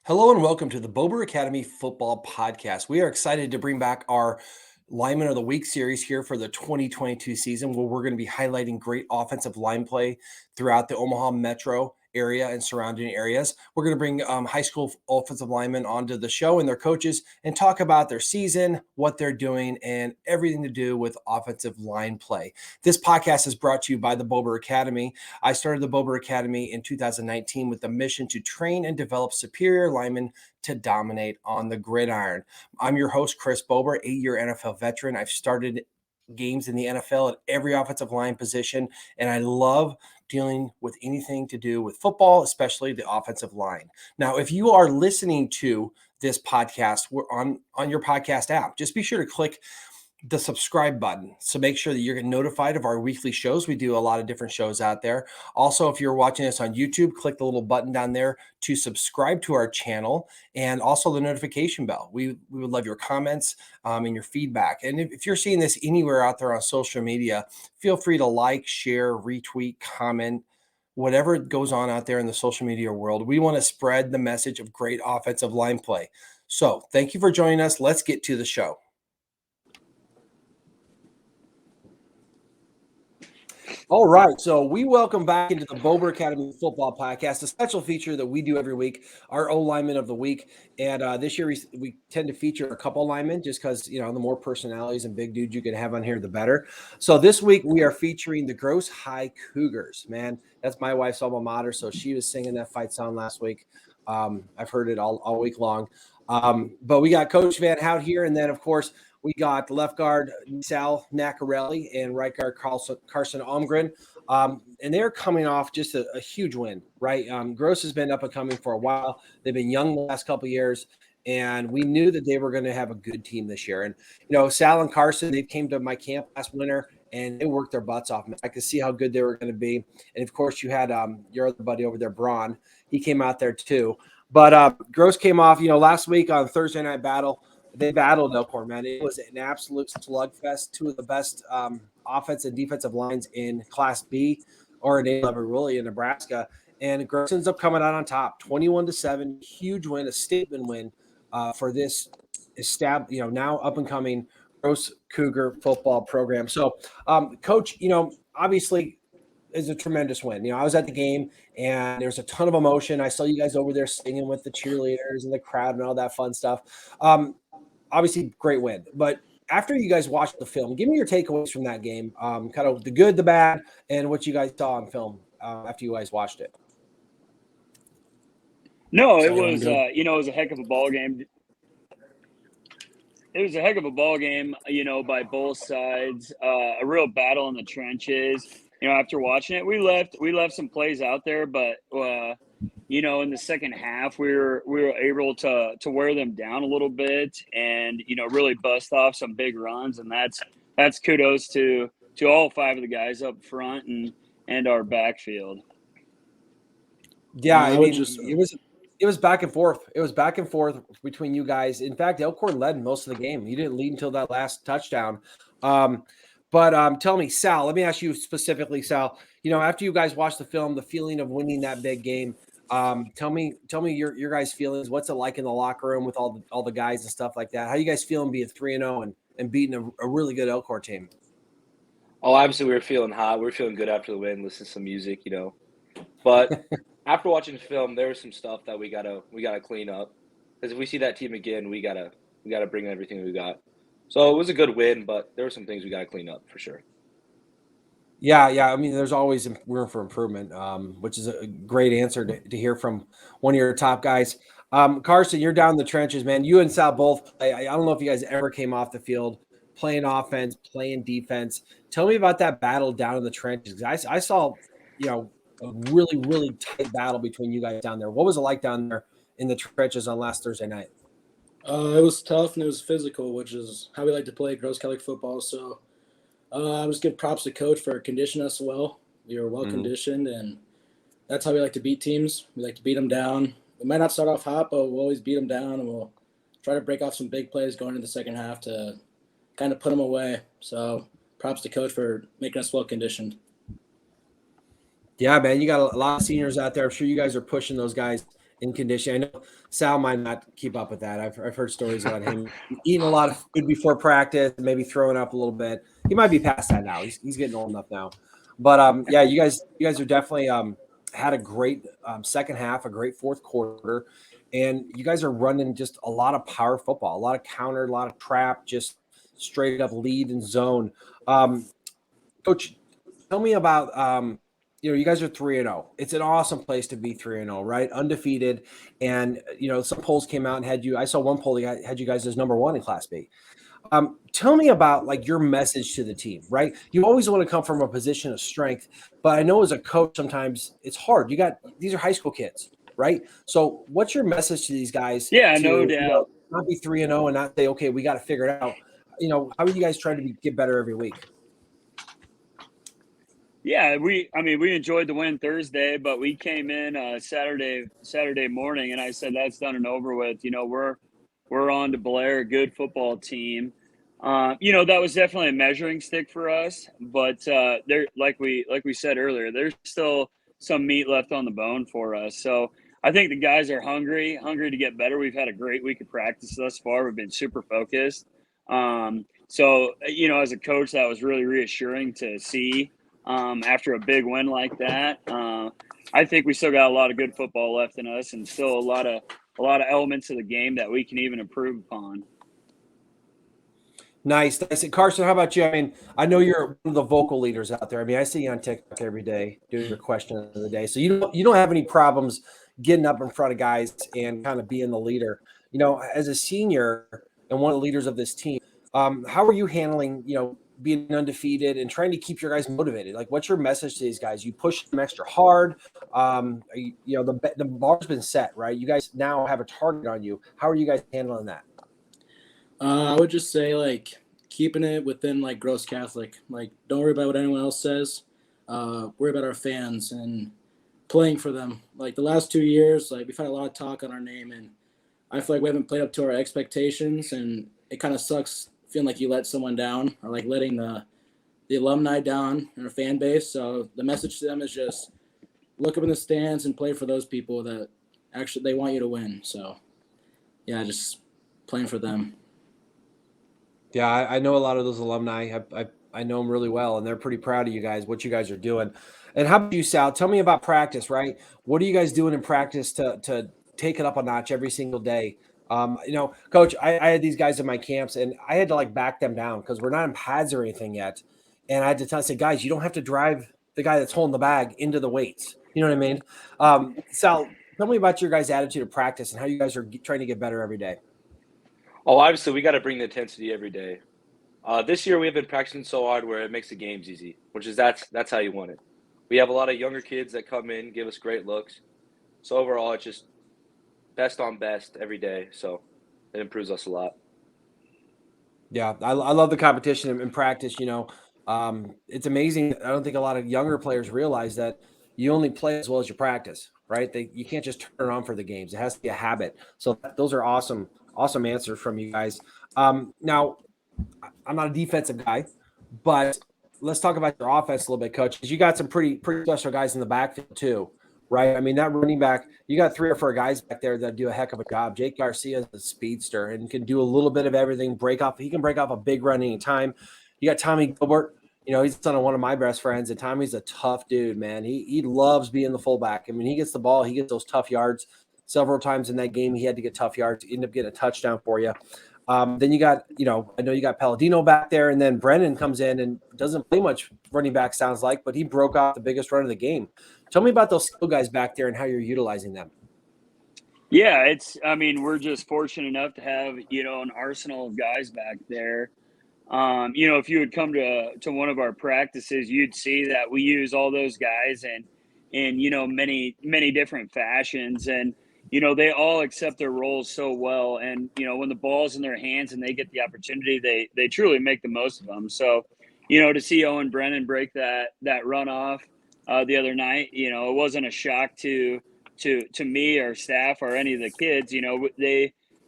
Hello and welcome to the Bober Academy Football Podcast. We are excited to bring back our Lineman of the Week series here for the 2022 season, where we're going to be highlighting great offensive line play throughout the Omaha metro area and surrounding areas. We're going to bring high school offensive linemen onto the show and their coaches and talk about their season, what they're doing, and everything to do with offensive line play. This podcast is brought to you by the Bober Academy. I started the Bober Academy in 2019 with the mission to train and develop superior linemen to dominate on the gridiron. I'm your host, Chris Bober, 8-year NFL veteran. I've started games in the NFL at every offensive line position, and I love dealing with anything to do with football, especially the offensive line. Now, if you are listening to this podcast, we're on your podcast app. Just be sure to click the subscribe button. So make sure that you're getting notified of our weekly shows. We do a lot of different shows out there. Also, if you're watching us on YouTube, click the little button down there to subscribe to our channel and also the notification bell. We would love your comments and your feedback. And if you're seeing this anywhere out there on social media, feel free to like, share, retweet, comment, whatever goes on out there in the social media world. We want to spread the message of great offensive line play. So thank you for joining us. Let's get to the show. All right, so we welcome back into the Bober Academy Football Podcast, a special feature that we do every week, our O-Lineman of the Week. And this year we tend to feature a couple linemen just because, the more personalities and big dudes you can have on here, the better. So this week we are featuring the Gross High Cougars. Man, that's my wife's alma mater, so she was singing that fight song last week. I've heard it all week long. But we got Coach Van Haute here, and then, of course, we got left guard Sal Nacarelli and right guard Carson Almgren. And they're coming off just a huge win, right? Gross has been up and coming for a while. They've been young the last couple of years, and we knew that they were going to have a good team this year. And, Sal and Carson, they came to my camp last winter, and they worked their butts off. I could see how good they were going to be. And, of course, you had your other buddy over there, Braun. He came out there too. But Gross came off, last week on Thursday Night Battle. They battled Elkhorn, man. It was an absolute slugfest. Two of the best offensive and defensive lines in Class B or in A-level, really, in Nebraska. And Gross ends up coming out on top, 21-7. Huge win, a statement win for this now up-and-coming Gross Cougar football program. So, Coach, obviously – is a tremendous win. I was at the game and there was a ton of emotion. I saw you guys over there singing with the cheerleaders and the crowd and all that fun stuff. Obviously, great win. But after you guys watched the film, give me your takeaways from that game, kind of the good, the bad, and what you guys saw on film after you guys watched it. No, it was, it was a heck of a ball game. It was a heck of a ball game, by both sides. A real battle in the trenches. After watching it, we left some plays out there, but in the second half, we were able to wear them down a little bit, and really bust off some big runs, and that's kudos to all five of the guys up front and our backfield. Yeah, it was back and forth. It was back and forth between you guys. In fact, Elkhorn led most of the game. You didn't lead until that last touchdown. But tell me, Sal, let me ask you specifically, Sal, after you guys watched the film, the feeling of winning that big game, tell me your guys' feelings. What's it like in the locker room with all the guys and stuff like that? How you guys feeling being 3-0 and beating a really good Elkhorn team? Oh, obviously we were feeling hot. We were feeling good after the win, listening to some music, But after watching the film, there was some stuff that we gotta clean up. Because if we see that team again, we gotta bring everything we got. So it was a good win, but there were some things we got to clean up for sure. Yeah. I mean, there's always room for improvement, which is a great answer to hear from one of your top guys. Carson, you're down in the trenches, man. You and Sal both play. I don't know if you guys ever came off the field playing offense, playing defense. Tell me about that battle down in the trenches. I saw, a really, really tight battle between you guys down there. What was it like down there in the trenches on last Thursday night? It was tough and it was physical, which is how we like to play Gross Catholic football. So I just give props to coach for conditioning us well. We were well conditioned, and that's how we like to beat teams. We like to beat them down. We might not start off hot, but we'll always beat them down, and we'll try to break off some big plays going into the second half to kind of put them away. So props to coach for making us well conditioned. Yeah, man, you got a lot of seniors out there. I'm sure you guys are pushing those guys in conditioning. I know Sal might not keep up with that. I've heard stories about him eating a lot of food before practice, maybe throwing up a little bit. He might be past that now. He's getting old enough now. But yeah, you guys are definitely had a great second half, a great fourth quarter, and you guys are running just a lot of power football, a lot of counter, a lot of trap, just straight up lead and zone. Coach, tell me about you guys are 3-0. It's an awesome place to be 3-0, right? Undefeated. And some polls came out and had you. I saw one poll that had you guys as number 1 in Class B. Tell me about like your message to the team, right? You always want to come from a position of strength, but I know as a coach sometimes it's hard. These are high school kids, right? So what's your message to these guys? Yeah, no doubt. Not be 3-0 and not say, okay, we got to figure it out. How are you guys trying to get better every week? Yeah, we enjoyed the win Thursday, but we came in Saturday morning, and I said that's done and over with. We're on to Blair, a good football team. That was definitely a measuring stick for us, but there, like we said earlier, there's still some meat left on the bone for us. So I think the guys are hungry to get better. We've had a great week of practice thus far. We've been super focused. So as a coach, that was really reassuring to see. After a big win like that, I think we still got a lot of good football left in us, and still a lot of elements of the game that we can even improve upon. Nice. And Carson, how about you? I mean, I know you're one of the vocal leaders out there. I mean, I see you on TikTok every day doing your question of the day. So you don't have any problems getting up in front of guys and kind of being the leader. As a senior and one of the leaders of this team, how are you handling, being undefeated and trying to keep your guys motivated? Like, what's your message to these guys? You push them extra hard. The bar's been set, right? You guys now have a target on you. How are you guys handling that? I would just say, like, keeping it within, like, Gross Catholic. Like, don't worry about what anyone else says. Worry about our fans and playing for them. Like, the last 2 years, like, we've had a lot of talk on our name, and I feel like we haven't played up to our expectations, and it kind of sucks feeling like you let someone down, or like letting the alumni down in our fan base. So the message to them is just look up in the stands and play for those people that actually they want you to win. So yeah, just playing for them. Yeah, I know a lot of those alumni. I know them really well, and they're pretty proud of you guys, what you guys are doing. And how about you, Sal? Tell me about practice, right? What are you guys doing in practice to take it up a notch every single day? Coach, I had these guys in my camps, and I had to like back them down because we're not in pads or anything yet. And I had to say, guys, you don't have to drive the guy that's holding the bag into the weights. You know what I mean? Sal, tell me about your guys' attitude of practice and how you guys are trying to get better every day. Oh, obviously, we got to bring the intensity every day. This year, we have been practicing so hard where it makes the games easy, which is that's how you want it. We have a lot of younger kids that come in, give us great looks. So overall, it's just best on best every day. So it improves us a lot. Yeah, I love the competition in practice. It's amazing. I don't think a lot of younger players realize that you only play as well as you practice, right? You can't just turn it on for the games. It has to be a habit. So those are awesome answers from you guys. Now, I'm not a defensive guy, but let's talk about your offense a little bit, Coach, because you got some pretty special guys in the backfield too, right? I mean, that running back, you got 3 or 4 guys back there that do a heck of a job. Jake Garcia is a speedster and can do a little bit of everything. He can break off a big run anytime. You got Tommy Gilbert. He's the son of one of my best friends, and Tommy's a tough dude, man. He loves being the fullback. I mean, he gets the ball, he gets those tough yards. Several times in that game, he had to get tough yards, end up getting a touchdown for you. Then you got, I know you got Palladino back there, and then Brennan comes in and doesn't play much running back, sounds like, but he broke off the biggest run of the game. Tell me about those skill guys back there and how you're utilizing them. Yeah, we're just fortunate enough to have, an arsenal of guys back there. If you would come to one of our practices, you'd see that we use all those guys in many different fashions, and they all accept their roles so well. And when the ball's in their hands and they get the opportunity, they truly make the most of them. So to see Owen Brennan break that run off the other night, it wasn't a shock to me or staff or any of the kids.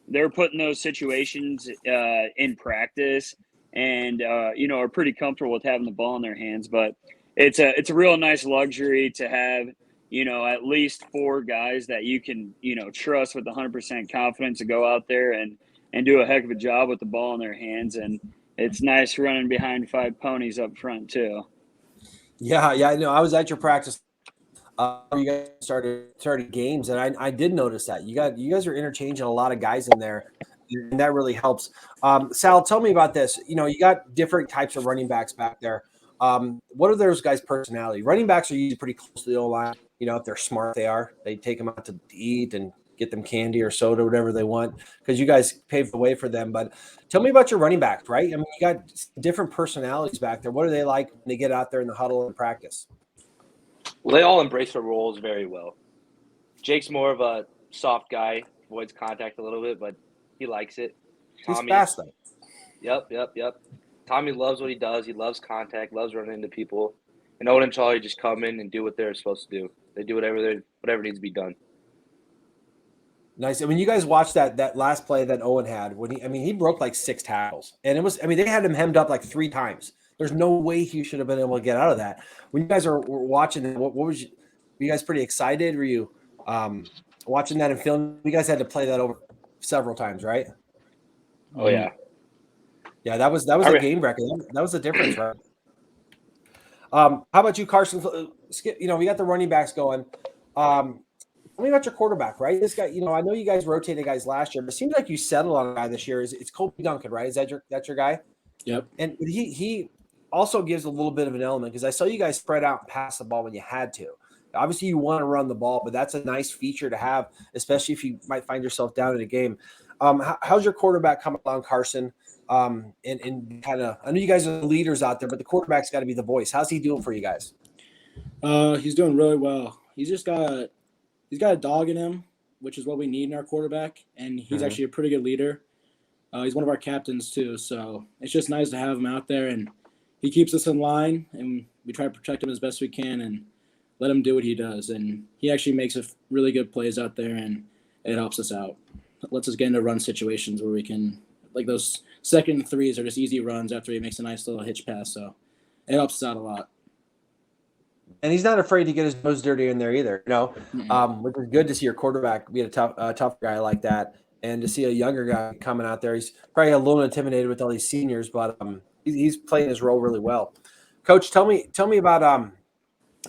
They're putting those situations in practice, and are pretty comfortable with having the ball in their hands. But it's a real nice luxury to have at least 4 guys that you can, trust with 100% confidence to go out there and do a heck of a job with the ball in their hands. And it's nice running behind 5 ponies up front too. Yeah, I know. I was at your practice. You guys started games, and I did notice that you guys are interchanging a lot of guys in there, and that really helps. Sal, tell me about this. You got different types of running backs back there. What are those guys' personality? Running backs are usually pretty close to the O-line. If they're smart, they take them out to eat and get them candy or soda, whatever they want, because you guys paved the way for them. But tell me about your running backs, right? I mean, you got different personalities back there. What are they like when they get out there in the huddle and practice? Well, they all embrace their roles very well. Jake's more of a soft guy, avoids contact a little bit, but he likes it. He's fast, though. Yep. Tommy loves what he does. He loves contact, loves running into people. And Owen and Charlie just come in and do what they're supposed to do. They do whatever needs to be done. Nice. I mean, you guys watched that last play that Owen had when he broke like 6 tackles, and they had him hemmed up like 3 times. There's no way he should have been able to get out of that. When you guys were watching, what was were you guys pretty excited? Were you watching that in film? You guys had to play that over several times, right? Oh yeah. Yeah, that was a game record. That was the difference, right? How about you, Carson? We got the running backs going. Tell me about your quarterback, right? This guy, I know you guys rotated guys last year, but it seems like you settled on a guy this year. It's Colby Duncan, right? Is that your guy? Yep. And he also gives a little bit of an element because I saw you guys spread out and pass the ball when you had to. Obviously, you want to run the ball, but that's a nice feature to have, especially if you might find yourself down in a game. How's your quarterback coming along, Carson? And kind of, I know you guys are the leaders out there, but the quarterback's got to be the voice. How's he doing for you guys? He's doing really well. He's got a dog in him, which is what we need in our quarterback, and he's actually a pretty good leader. He's one of our captains too, so it's just nice to have him out there, and he keeps us in line, and we try to protect him as best we can and let him do what he does. And he actually makes really good plays out there, and it helps us out. It lets us get into run situations where we can, like those 2nd and 3s are just easy runs after he makes a nice little hitch pass, so it helps us out a lot. And he's not afraid to get his nose dirty in there either, which is good to see your quarterback be a tough guy like that, and to see a younger guy coming out there. He's probably a little intimidated with all these seniors, but he's playing his role really well. Coach, tell me about I'm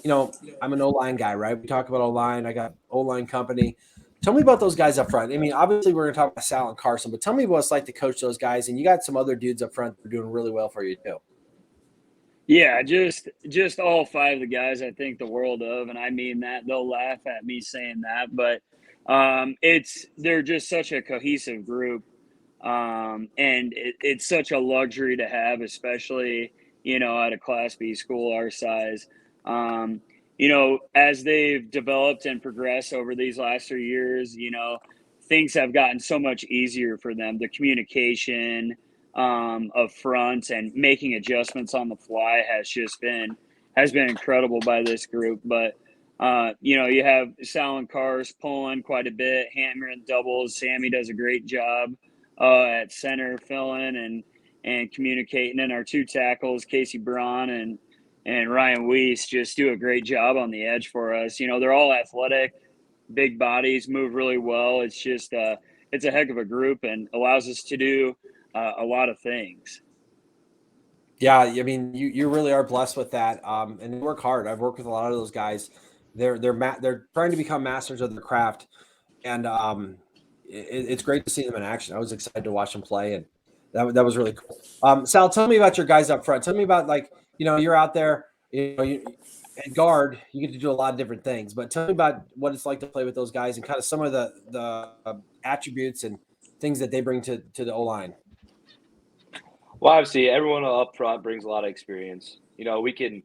an O-line guy, right? We talk about O-line. I got O-line company. Tell me about those guys up front. I mean, obviously we're going to talk about Sal and Carson, but tell me what it's like to coach those guys. And you got some other dudes up front that are doing really well for you too. Yeah, just all 5 of the guys I think the world of, and I mean that. They'll laugh at me saying that, but they're just such a cohesive group, and it's such a luxury to have, especially at a Class B school our size. As they've developed and progressed over these last 3 years, things have gotten so much easier for them. The communication of front and making adjustments on the fly has been incredible by this group. But you have Sal and Cars pulling quite a bit, hammering doubles. Sammy does a great job at center filling and communicating, and our 2 tackles, Casey Braun and Ryan Weiss, just do a great job on the edge for us. They're all athletic, big bodies, move really well. It's just it's a heck of a group and allows us to do a lot of things. Yeah, I mean, you really are blessed with that, and they work hard. I've worked with a lot of those guys. They're trying to become masters of their craft, and it's great to see them in action. I was excited to watch them play, and that was really cool. Sal, tell me about your guys up front. Tell me about, like, you're out there, at guard, you get to do a lot of different things, but tell me about what it's like to play with those guys and kind of some of the attributes and things that they bring to the O-line. Well, obviously, everyone up front brings a lot of experience. We can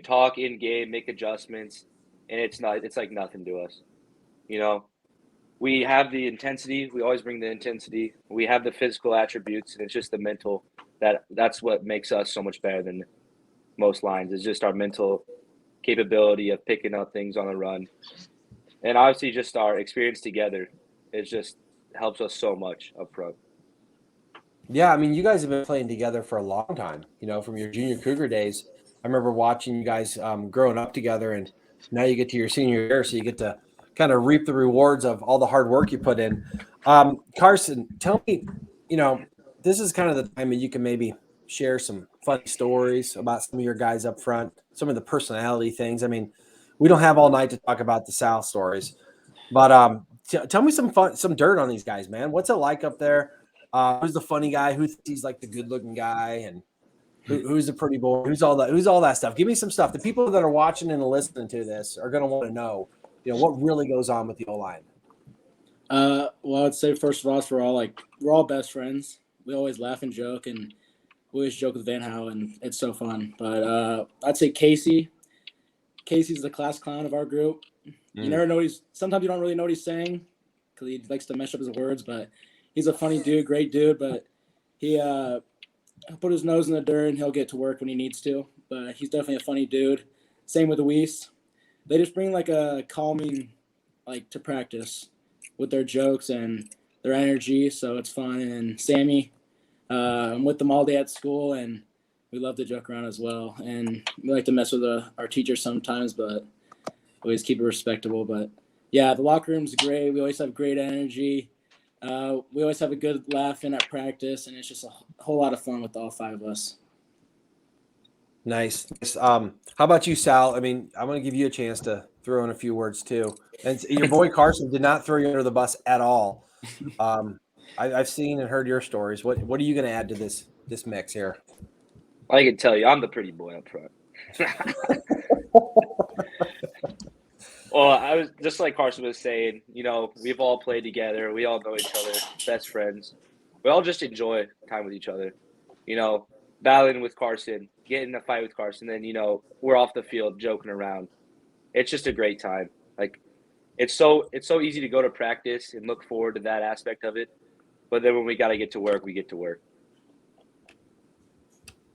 talk in game, make adjustments, and it's like nothing to us. We have the intensity. We always bring the intensity. We have the physical attributes, and it's just the mental that's what makes us so much better than most lines. It's just our mental capability of picking up things on the run, and obviously just our experience together. It just helps us so much up front. Yeah, I mean, you guys have been playing together for a long time, from your junior Cougar days. I remember watching you guys growing up together, and Now you get to your senior year, so you get to kind of reap the rewards of all the hard work you put in. Carson, tell me, this is kind of the time that you can maybe share some funny stories about some of your guys up front, some of the personality things. I mean, we don't have all night to talk about the South stories, but tell me some dirt on these guys, man. What's it like up there? Who's the funny guy? Who thinks he's like the good-looking guy, and who's the pretty boy? Who's all that stuff? Give me some stuff. The people that are watching and listening to this are going to want to know, what really goes on with the O-line. Well, I'd say first of all, we're all best friends. We always laugh and joke, and we always joke with Van Howe, and it's so fun. But I'd say Casey. Casey's the class clown of our group. You never know sometimes you don't really know what he's saying because he likes to mess up his words, but he's a funny dude, great dude. But he'll put his nose in the dirt and he'll get to work when he needs to. But he's definitely a funny dude. Same with Luis. They just bring like a calming, to practice with their jokes and their energy, so it's fun. And Sammy, I'm with them all day at school, and we love to joke around as well. And we like to mess with our teachers sometimes, but always keep it respectable. But yeah, the locker room's great. We always have great energy. We always have a good laugh in at practice, and it's just a whole lot of fun with all five of us. Nice. How about you, Sal? I mean, I'm going to give you a chance to throw in a few words too. And your boy Carson did not throw you under the bus at all. I've seen and heard your stories. What are you going to add to this mix here? I can tell you, I'm the pretty boy up front. Well, I was just like Carson was saying, we've all played together. We all know each other, best friends. We all just enjoy time with each other. Battling with Carson, getting in a fight with Carson, then, we're off the field joking around. It's just a great time. It's so easy to go to practice and look forward to that aspect of it. But then when we got to get to work, we get to work.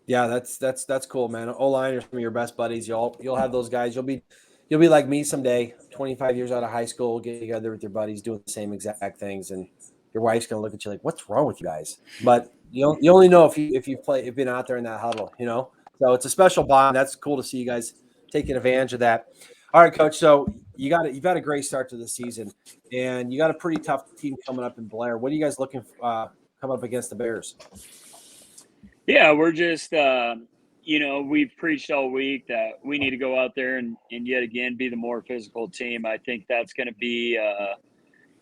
Yeah, that's cool, man. O-line are some of your best buddies. You'll have those guys. You'll be like me someday, 25 years out of high school, get together with your buddies, doing the same exact things, and your wife's gonna look at you like, "What's wrong with you guys?" But you only know if you've been out there in that huddle, So it's a special bond. That's cool to see you guys taking advantage of that. All right, Coach. So you've had a great start to the season, and you got a pretty tough team coming up in Blair. What are you guys looking coming up against the Bears? Yeah, we're just we've preached all week that we need to go out there and yet again be the more physical team. I think that's going to be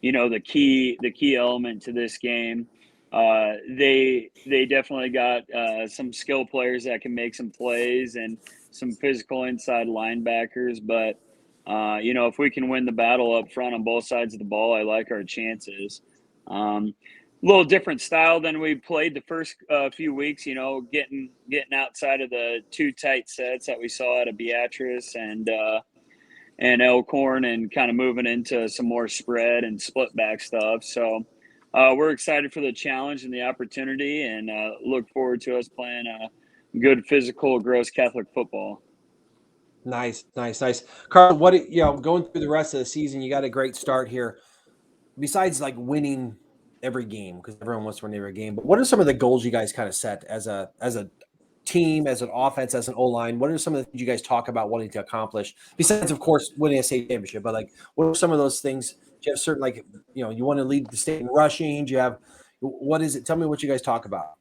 the key element to this game. They definitely got some skill players that can make some plays and some physical inside linebackers. But if we can win the battle up front on both sides of the ball, I like our chances. A little different style than we played the first few weeks, getting outside of the two tight sets that we saw out of Beatrice and Elkhorn, and kind of moving into some more spread and split back stuff. So we're excited for the challenge and the opportunity, and look forward to us playing good physical, gross Catholic football. Nice. Carl, going through the rest of the season, you got a great start here. Besides winning every game, because everyone wants to win every game, but what are some of the goals you guys kind of set as a team, as an offense, as an O-line? What are some of the things you guys talk about wanting to accomplish besides, of course, winning a state championship? But what are some of those things? Do you have certain you want to lead the state in rushing? Do you have what is it? Tell me what you guys talk about.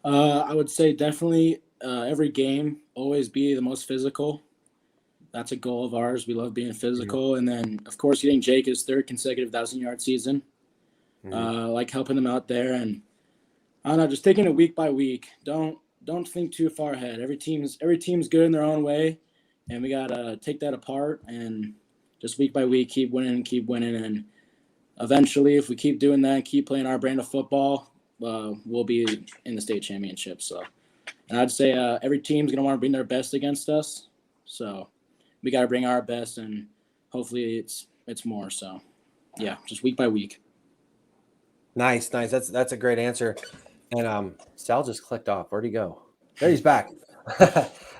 I would say definitely every game always be the most physical. That's a goal of ours. We love being physical, and then of course getting Jake his third consecutive 1,000-yard season. Helping them out there, and I don't know, just taking it week by week. Don't think too far ahead. Every team's good in their own way, and we gotta take that apart and just week by week keep winning, and eventually, if we keep doing that, keep playing our brand of football, we'll be in the state championship. So, and I'd say every team's gonna want to bring their best against us, so we gotta bring our best, and hopefully it's more. So, yeah, just week by week. Nice. That's a great answer. And Sal just clicked off. Where'd he go? There he's back.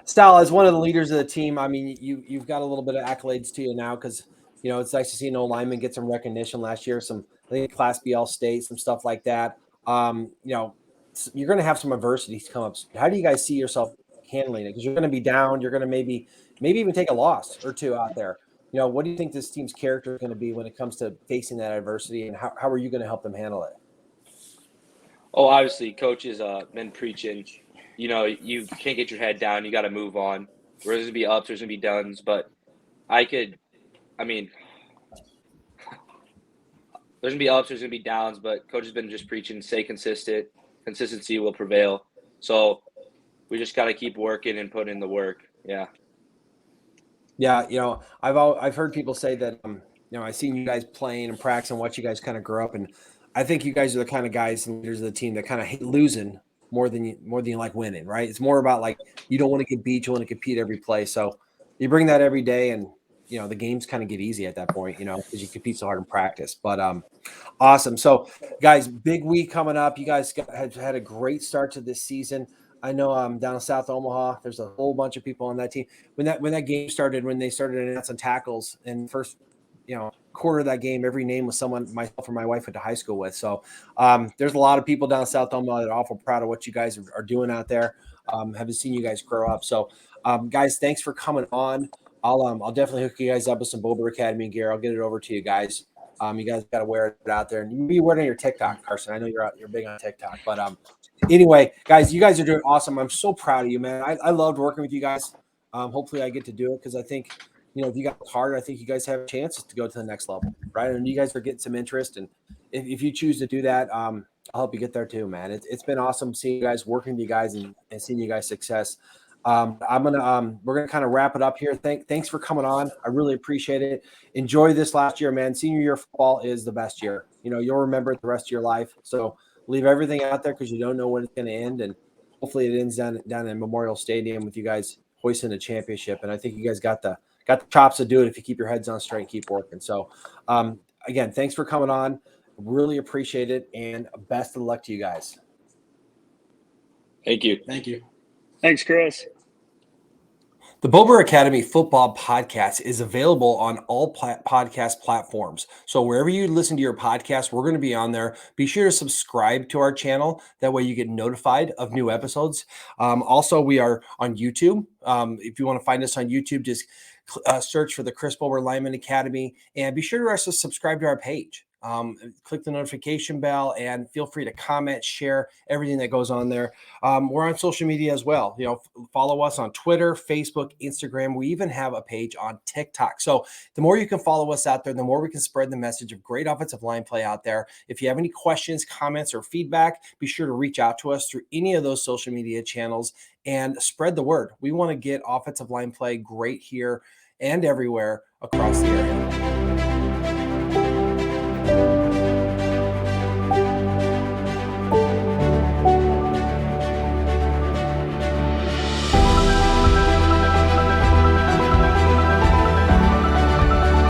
Sal, as one of the leaders of the team, I mean, you've got a little bit of accolades to you now because it's nice to see an old lineman get some recognition last year. I think Class BL State, some stuff like that. You're going to have some adversities come up. How do you guys see yourself handling it? Because you're going to be down. You're going to maybe even take a loss or two out there. What do you think this team's character is going to be when it comes to facing that adversity, and how are you going to help them handle it? Oh, obviously, coach has been preaching. You can't get your head down. You got to move on. There's going to be ups, there's going to be downs, but there's going to be ups, there's going to be downs, but coach has been just preaching, stay consistent. Consistency will prevail. So we just got to keep working and putting in the work. Yeah. Yeah. I've heard people say that, I've seen you guys playing and practice and watch you guys kind of grow up. And I think you guys are the kind of guys and leaders of the team that kind of hate losing more than you like winning, right? It's more about like, you don't want to get beat. You want to compete every play. So you bring that every day, and, the games kind of get easy at that point, because you compete so hard in practice. But awesome. So guys, big week coming up. You guys have had a great start to this season. I know down in South Omaha, there's a whole bunch of people on that team. When that game started, when they started announcing tackles, and first, quarter of that game, every name was someone myself or my wife went to high school with. So there's a lot of people down in South Omaha that are awful proud of what you guys are doing out there. Haven't seen you guys grow up. So guys, thanks for coming on. I'll definitely hook you guys up with some Boulder Academy gear. I'll get it over to you guys. You guys got to wear it out there, and you be wearing it on your TikTok, Carson. I know you're big on TikTok, but anyway, guys, you guys are doing awesome. I'm so proud of you, man. I loved working with you guys. Hopefully I get to do it, because I think, if you got hard, I think you guys have chances to go to the next level, right? And you guys are getting some interest, and if you choose to do that, I'll help you get there too, man. It's been awesome seeing you guys, working with you guys, and seeing you guys' success. We're gonna kind of wrap it up here. Thanks for coming on. I really appreciate it. Enjoy this last year, man. Senior year football is the best year. You'll remember it the rest of your life. So leave everything out there, because you don't know when it's going to end, and hopefully it ends down in Memorial Stadium with you guys hoisting a championship. And I think you guys got the chops to do it if you keep your heads on straight and keep working. So again, thanks for coming on. Really appreciate it, and best of luck to you guys. Thank you. Thank you. Thanks, Chris. The Boulder Academy Football Podcast is available on all podcast platforms. So wherever you listen to your podcast, we're going to be on there. Be sure to subscribe to our channel. That way you get notified of new episodes. Also, we are on YouTube. If you want to find us on YouTube, just search for the Chris Boulder Lineman Academy, and be sure to also subscribe to our page. Click the notification bell, and feel free to comment, share everything that goes on there. We're on social media as well. Follow us on Twitter, Facebook, Instagram. We even have a page on TikTok. So the more you can follow us out there, the more we can spread the message of great offensive line play out there. If you have any questions, comments, or feedback, be sure to reach out to us through any of those social media channels and spread the word. We want to get offensive line play great here and everywhere across the area.